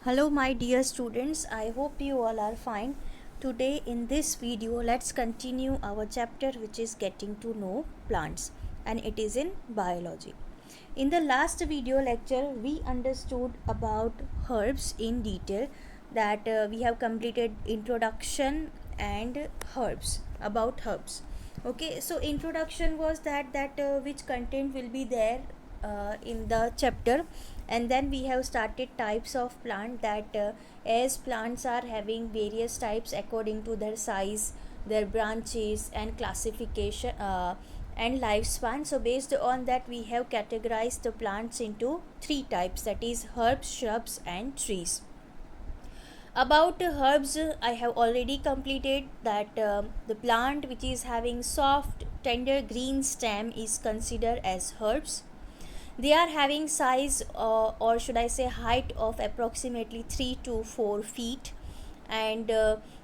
Hello my dear students, I hope you all are fine. Today in this video let's continue our chapter which is getting to know plants, and it is in biology. In the last video lecture we understood about herbs in detail, that we have completed introduction and herbs, about herbs. Okay, so introduction was that which content will be there in the chapter, and then we have started types of plant, that as plants are having various types according to their size, their branches and classification and lifespan. So based on that we have categorized the plants into three types, that is herbs, shrubs and trees. About herbs, I have already completed that the plant which is having soft tender green stem is considered as herbs. They are having size, or should I say height, of approximately 3 to 4 feet, and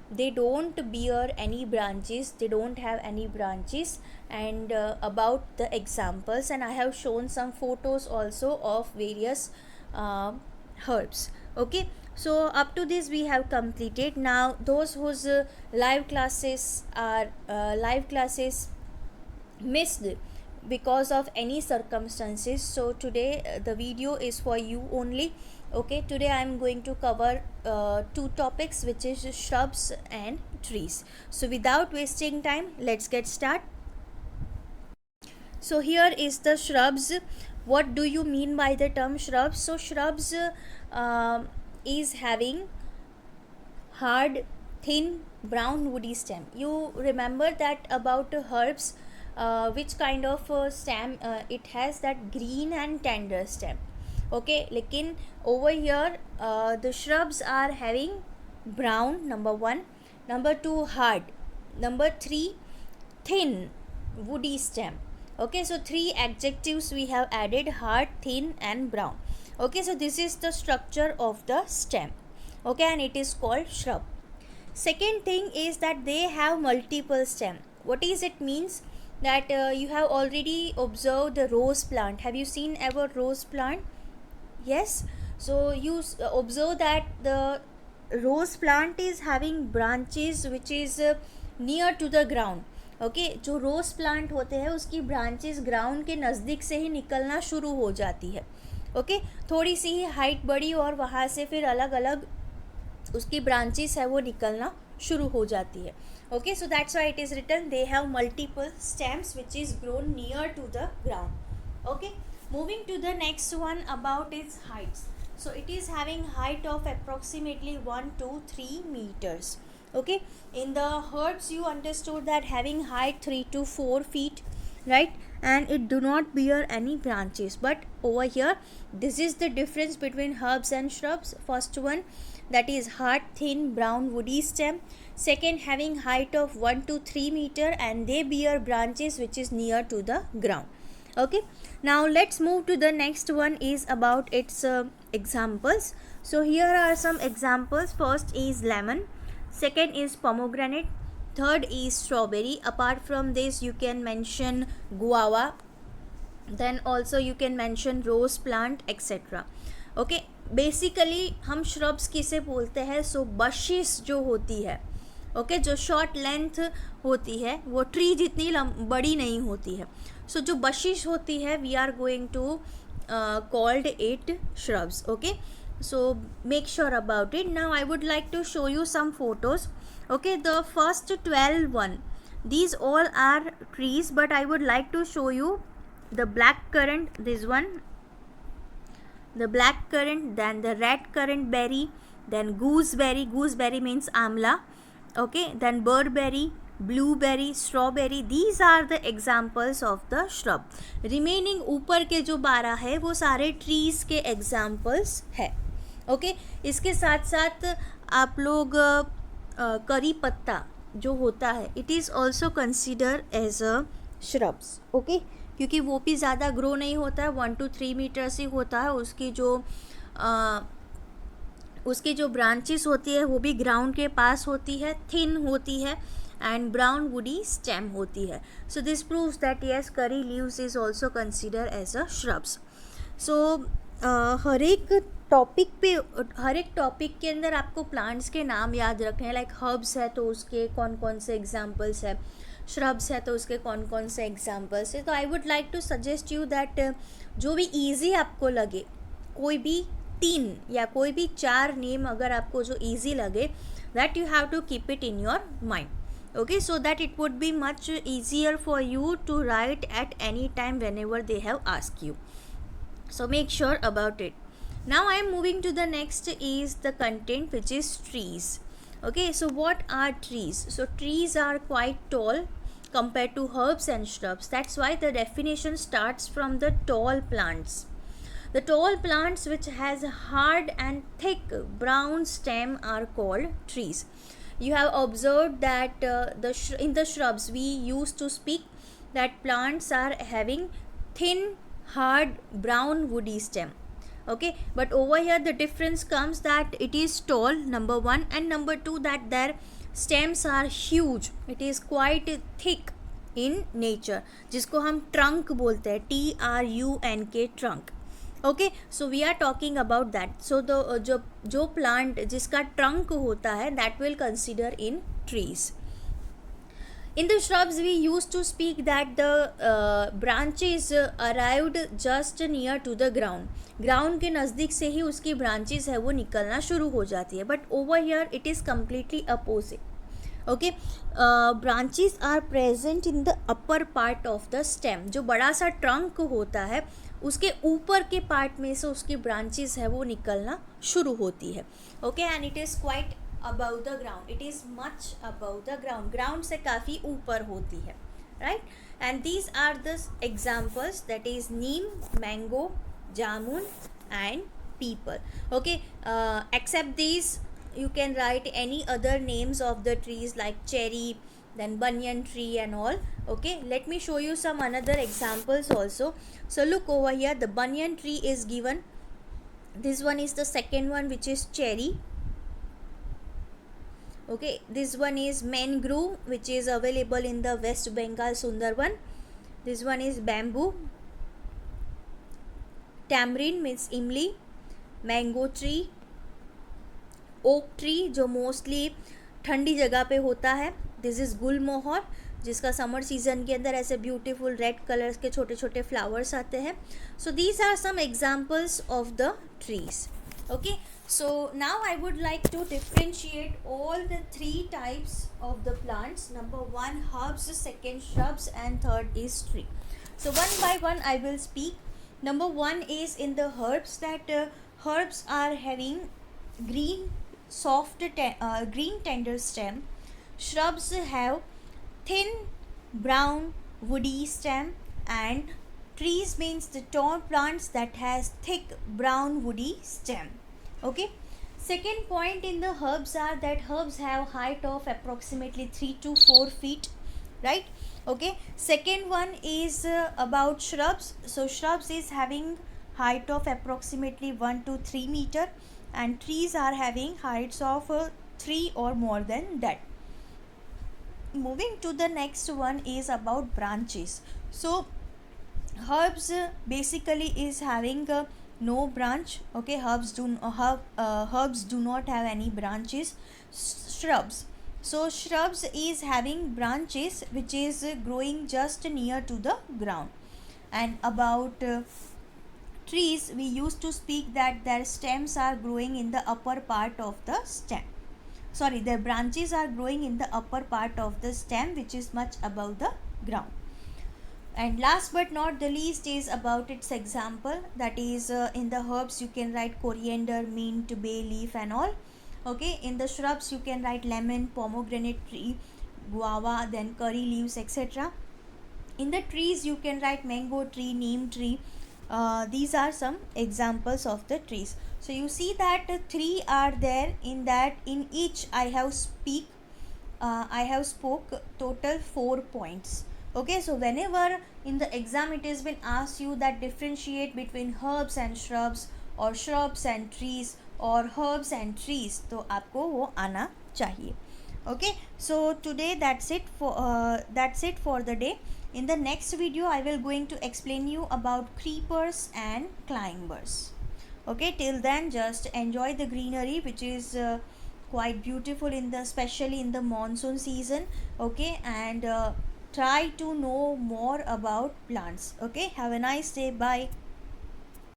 they don't bear any branches, they don't have any branches. And about the examples, and I have shown some photos also of various herbs. Okay, so up to this we have completed. Now those whose live classes are missed because of any circumstances, so today the video is for you only. Okay, today I am going to cover two topics, which is shrubs and trees. So without wasting time, let's get started. So here is the shrubs. What do you mean by the term shrubs? So shrubs is having hard, thin, brown woody stem. You remember that about herbs, which kind of stem it has, that green and tender stem. Okay, lekin over here the shrubs are having brown, number one, number two hard, number three thin woody stem. Okay, so three adjectives we have added: hard, thin and brown. Okay, so this is the structure of the stem. Okay, and it is called shrub. Second thing is that they have multiple stem. What is it means? That you have already observed the rose plant. Have you seen ever rose plant? Yes. So you observe that the rose plant is having branches which is near to the ground. Okay जो रोज़ plant होते हैं उसकी branches ground के नज़दीक से ही निकलना शुरू हो जाती है. ओके, थोड़ी सी ही हाइट बढ़ी और वहाँ से फिर अलग अलग उसकी ब्रांचेस है वो निकलना शुरू हो जाती है. Okay, so that's why it is written they have multiple stems which is grown near to the ground. Okay, moving to the next one about its heights. So it is having height of approximately 1 to 3 meters. Okay, in the herbs you understood that having height 3 to 4 feet, right? And it do not bear any branches. But over here, this is the difference between herbs and shrubs. First one, that is hard, thin, brown, woody stem. Second, having height of 1 to 3 meter, and they bear branches which is near to the ground. Okay, now let's move to the next one, is about its examples. So here are some examples. First is lemon, second is pomegranate, third is strawberry. Apart from this you can mention guava, then also you can mention rose plant, etc. Okay, basically हम shrubs किसे बोलते हैं? So bushes जो होती है, okay जो short length होती है वो ट्री जितनी बड़ी नहीं होती है. सो जो बशिश होती है we are going to called it shrubs. Okay, so make sure about it. Now I would like to show you some photos. Okay, the first 12 one, these all are trees, but I would like to show you the black currant, this one, the black currant, then the red currant berry, then gooseberry, gooseberry means amla. Okay, then burberry, blueberry, strawberry. These are the examples of the shrub. Remaining ऊपर के जो 12 है वो सारे trees के examples है. Okay, इसके साथ साथ आप लोग करी पत्ता जो होता है, it is also considered as a shrubs. Okay, क्योंकि वो भी ज़्यादा ग्रो नहीं होता है, 1 to 3 मीटर्स ही होता है. उसकी जो ब्रांचेस होती है वो भी ग्राउंड के पास होती है, थिन होती है एंड ब्राउन वुडी स्टेम होती है. So this proves that yes, curry leaves is also considered as a shrubs. So हर एक टॉपिक पे, हर एक टॉपिक के अंदर आपको प्लांट्स के नाम याद रखने हैं. लाइक हर्ब्स है तो उसके कौन कौन से एग्जांपल्स है, श्रब्स है तो उसके कौन कौन से एग्जांपल्स है. तो I would like to suggest you that जो भी इजी आपको लगे, कोई भी 3 या कोई भी 4 नेम अगर आपको जो इजी लगे, that you have to keep it in your mind. Okay, so that it would be much easier for you to write at any time whenever they have asked you. So make sure about it. Now I am moving to the next is the content, which is trees. Okay, so what are trees? So trees are quite tall compared to herbs and shrubs. That's why the definition starts from the tall plants. The tall plants which has a hard and thick brown stem are called trees. You have observed that in the shrubs we used to speak that plants are having thin hard brown woody stem. Okay, but over here the difference comes that it is tall, number 1, and number 2 that their stems are huge. It is quite thick in nature, जिसको हम trunk बोलते हैं, TRUNK, trunk. Okay, so we are talking about that. सो जो plant जिसका trunk होता है, that will consider in trees. In the shrubs we used to speak that the branches arrived just near to the ground के नज़दीक से ही उसकी branches है वो निकलना शुरू हो जाती है. But over here it is completely opposite. Okay, branches are present in the upper part of the stem. जो बड़ा सा ट्रंक होता है उसके ऊपर के पार्ट में से उसकी ब्रांचेस है वो निकलना शुरू होती है. Okay, and it is quite above the ground, it is much above the ground, ground से काफ़ी ऊपर होती है, right. And these are the examples, that is neem, mango, jamun and peepal. Okay, except these you can write any other names of the trees like cherry, then banyan tree and all. Okay, let me show you some another examples also. So look over here, the banyan tree is given. This one is the second one, which is cherry. Okay, this one is mangrove, which is available in the West Bengal Sundarban. This one is bamboo. Tamarind means imli. Mango tree. Oak tree जो mostly ठंडी जगह पे होता है. This is गुलमोहर, जिसका summer season के अंदर ऐसे ब्यूटीफुल रेड कलर्स के छोटे छोटे फ्लावर्स आते हैं. So these are some examples of the trees. Okay, so now I would like to differentiate all the 3 types of the plants. Number 1 herbs, second shrubs, and third is tree. So one by one I will speak. Number 1 is in the herbs, that herbs are having green soft green tender stem. Shrubs have thin brown woody stem, and trees means the tall plants that has thick brown woody stem. Okay, second point in the herbs are that herbs have height of approximately 3 to 4 feet, right. Okay, second one is about shrubs. So shrubs is having height of approximately 1 to 3 meter, and trees are having heights of 3 or more than that. Moving to the next one is about branches. So herbs basically is having no branch. Okay, herbs do not have any branches. Shrubs, so shrubs is having branches which is growing just near to the ground. And about trees, we used to speak that their stems are growing in the upper part of the stem. Sorry, their branches are growing in the upper part of the stem, which is much above the ground. And last but not the least is about its example, that is in the herbs you can write coriander, mint, bay leaf and all. Okay, in the shrubs you can write lemon, pomegranate tree, guava, then curry leaves, etc. In the trees you can write mango tree, neem tree. These are some examples of the trees. So you see that 3 are there. In that, in each I have spoke total 4 points. Okay, so whenever in the exam it has been asked you that differentiate between herbs and shrubs, or shrubs and trees, or herbs and trees, तो आपको वो आना चाहिए. Okay, so today that's it for the day. In the next video I will going to explain you about creepers and climbers. Okay, till then just enjoy the greenery, which is quite beautiful in the, especially in the monsoon season. Okay, and try to know more about plants. Okay, have a nice day. Bye.